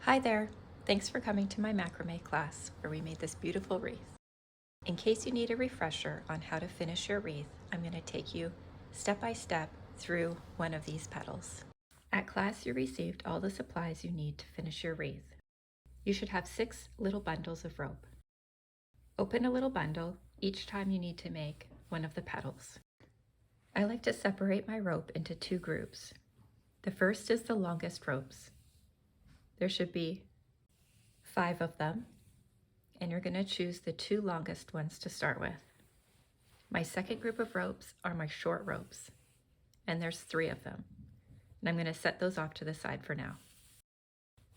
Hi there! Thanks for coming to my macrame class where we made this beautiful wreath. In case you need a refresher on how to finish your wreath, I'm going to take you step by step through one of these petals. At class, you received all the supplies you need to finish your wreath. You should have 6 little bundles of rope. Open a little bundle each time you need to make one of the petals. I like to separate my rope into 2 groups. The first is the longest ropes. There should be 5 of them, and you're going to choose the 2 longest ones to start with. My second group of ropes are my short ropes, and there's 3 of them, and I'm going to set those off to the side for now.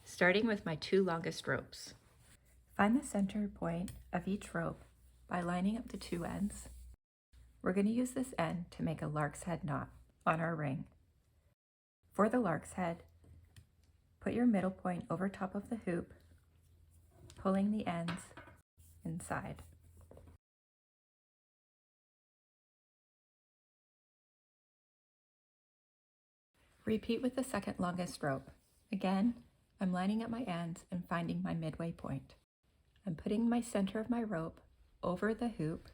Starting with my 2 longest ropes. Find the center point of each rope by lining up the 2 ends. We're going to use this end to make a lark's head knot on our ring. For the lark's head, put your middle point over top of the hoop, pulling the ends inside. Repeat with the second longest rope. Again, I'm lining up my ends and finding my midway point. I'm putting my center of my rope over the hoop,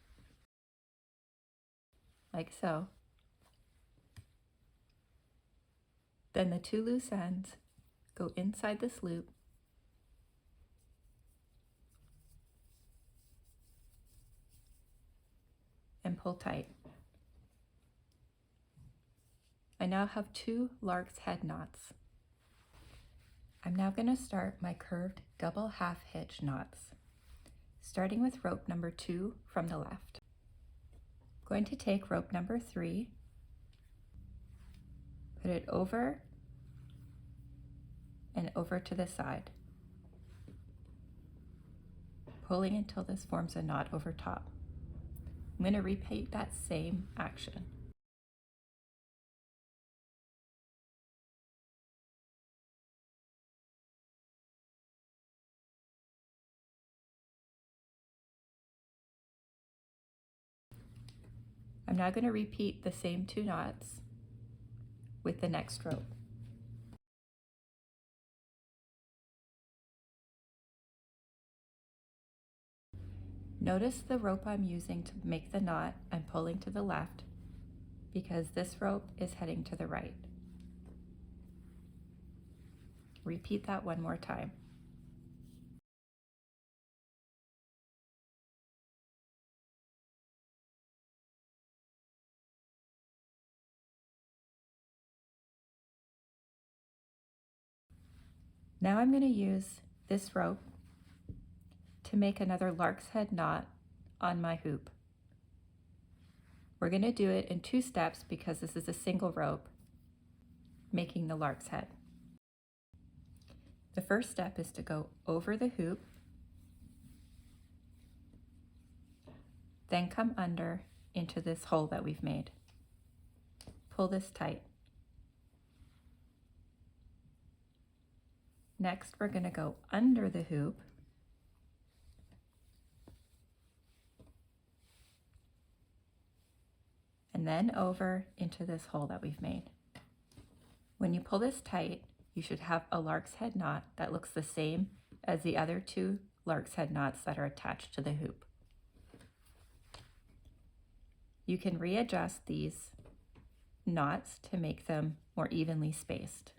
like so. Then the 2 loose ends go inside this loop and pull tight. I now have 2 lark's head knots. I'm now going to start my curved double half hitch knots, starting with rope number 2 from the left. I'm going to take rope number 3, put it over and over to the side, pulling until this forms a knot over top. I'm going to repeat that same action. I'm now going to repeat the same 2 knots with the next rope. Notice the rope I'm using to make the knot I'm pulling to the left because this rope is heading to the right. Repeat that one more time. Now I'm going to use this rope to make another lark's head knot on my hoop. We're going to do it in 2 steps because this is a single rope making the lark's head. The first step is to go over the hoop, then come under into this hole that we've made. Pull this tight. Next, we're going to go under the hoop and then over into this hole that we've made. When you pull this tight, you should have a lark's head knot that looks the same as the other 2 lark's head knots that are attached to the hoop. You can readjust these knots to make them more evenly spaced.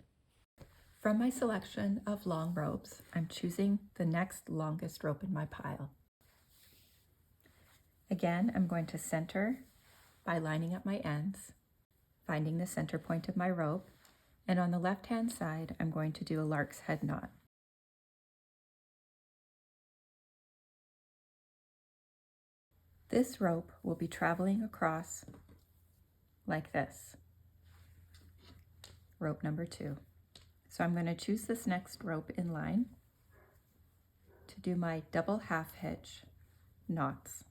From my selection of long ropes, I'm choosing the next longest rope in my pile. Again, I'm going to center by lining up my ends, finding the center point of my rope, and on the left-hand side, I'm going to do a lark's head knot. This rope will be traveling across like this, rope number 2. So I'm going to choose this next rope in line to do my double half hitch knots.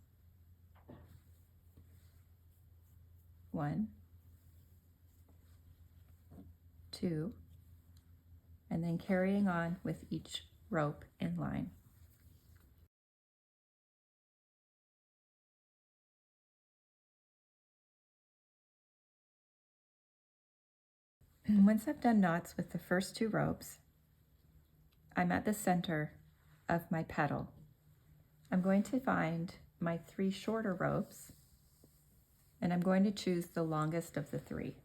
1, 2, and then carrying on with each rope in line. And once I've done knots with the first 2 ropes, I'm at the center of my petal. I'm going to find my 3 shorter ropes, and I'm going to choose the longest of the 3.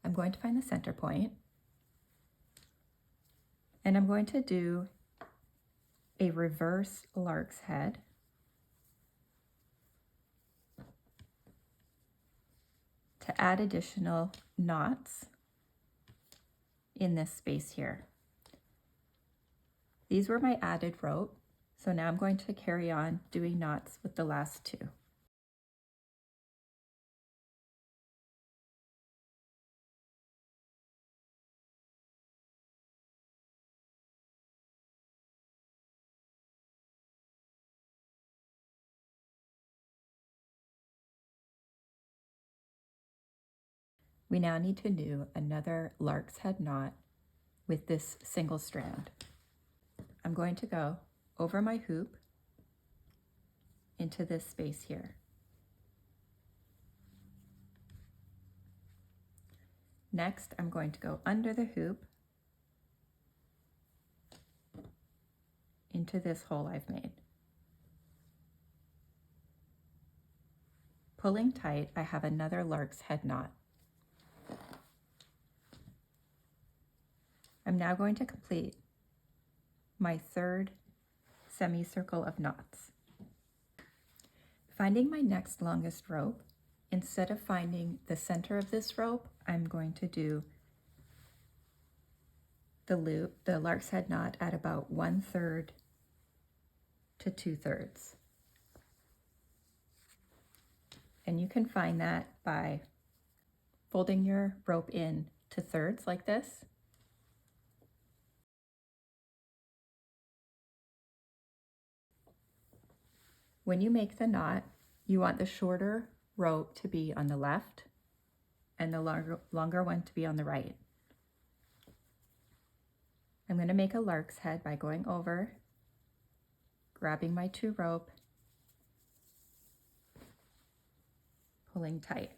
I'm going to find the center point, and I'm going to do a reverse lark's head to add additional knots in this space here. These were my added rope, so now I'm going to carry on doing knots with the last 2. We now need to do another lark's head knot with this single strand. I'm going to go over my hoop into this space here. Next, I'm going to go under the hoop into this hole I've made. Pulling tight, I have another lark's head knot. I'm now going to complete my 3rd semicircle of knots. Finding my next longest rope, instead of finding the center of this rope, I'm going to do the loop, the lark's head knot, at about 1/3 to 2/3. And you can find that by folding your rope in to thirds like this. When you make the knot, you want the shorter rope to be on the left and the longer one to be on the right. I'm going to make a lark's head by going over, grabbing my 2 rope, pulling tight.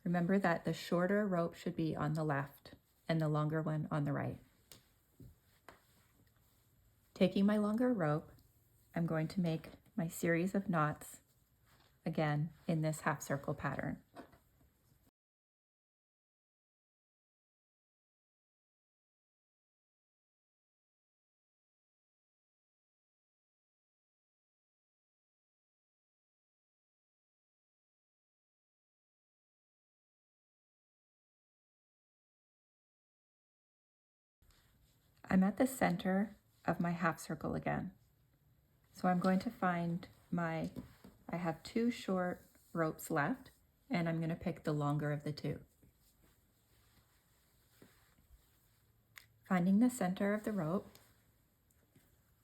Remember that the shorter rope should be on the left and the longer one on the right. Taking my longer rope, I'm going to make my series of knots again in this half circle pattern. I'm at the center of my half circle again. So I'm going to find I have 2 short ropes left, and I'm going to pick the longer of the 2. Finding the center of the rope,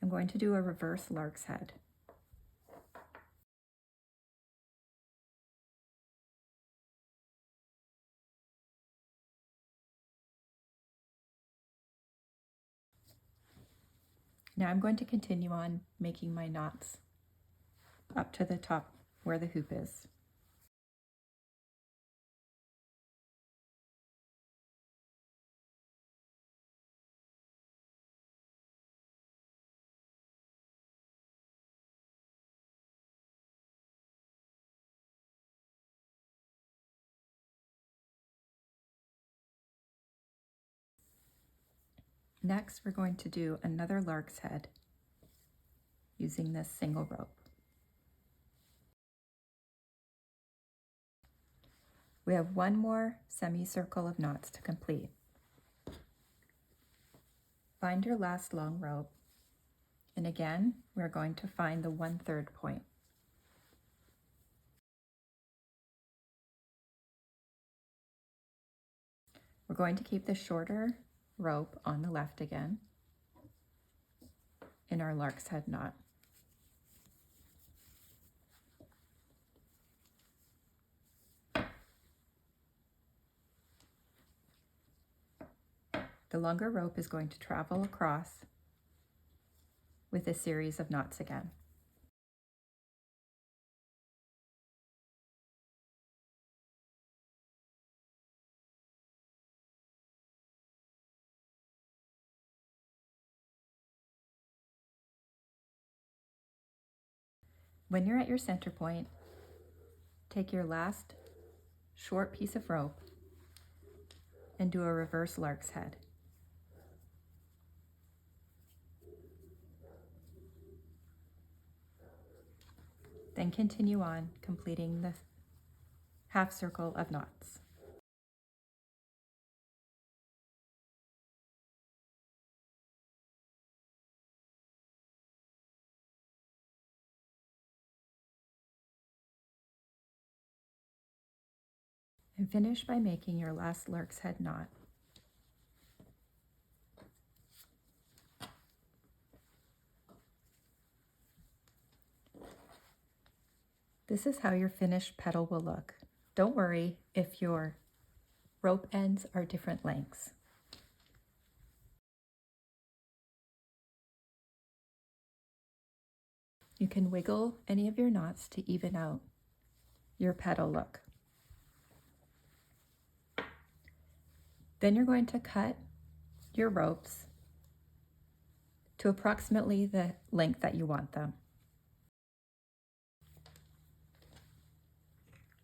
I'm going to do a reverse lark's head. Now I'm going to continue on making my knots up to the top where the hoop is. Next, we're going to do another lark's head using this single rope. We have 1 more semicircle of knots to complete. Find your last long rope, and again, we're going to find the 1/3 point. We're going to keep the shorter rope on the left again in our lark's head knot. The longer rope is going to travel across with a series of knots again. When you're at your center point, take your last short piece of rope and do a reverse lark's head. Then continue on, completing the half circle of knots. And finish by making your last lark's head knot. This is how your finished petal will look. Don't worry if your rope ends are different lengths. You can wiggle any of your knots to even out your petal look. Then you're going to cut your ropes to approximately the length that you want them.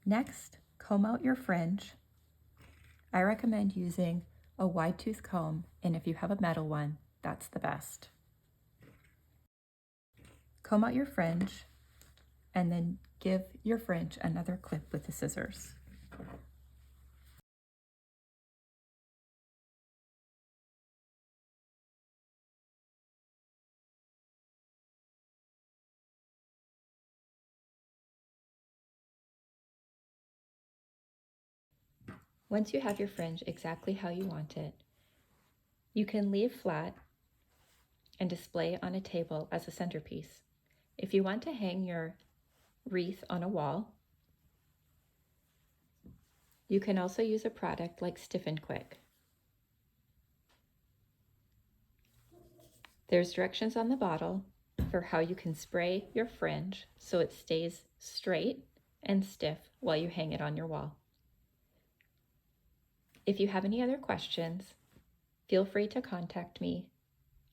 Next, comb out your fringe. I recommend using a wide tooth comb, and if you have a metal one, that's the best. Comb out your fringe and then give your fringe another clip with the scissors. Once you have your fringe exactly how you want it, you can leave flat and display on a table as a centerpiece. If you want to hang your wreath on a wall, you can also use a product like Stiff and Quick. There's directions on the bottle for how you can spray your fringe so it stays straight and stiff while you hang it on your wall. If you have any other questions, feel free to contact me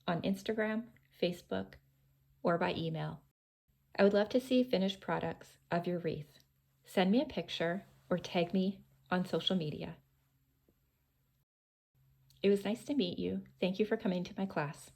on Instagram, Facebook, or by email. I would love to see finished products of your wreath. Send me a picture or tag me on social media. It was nice to meet you. Thank you for coming to my class.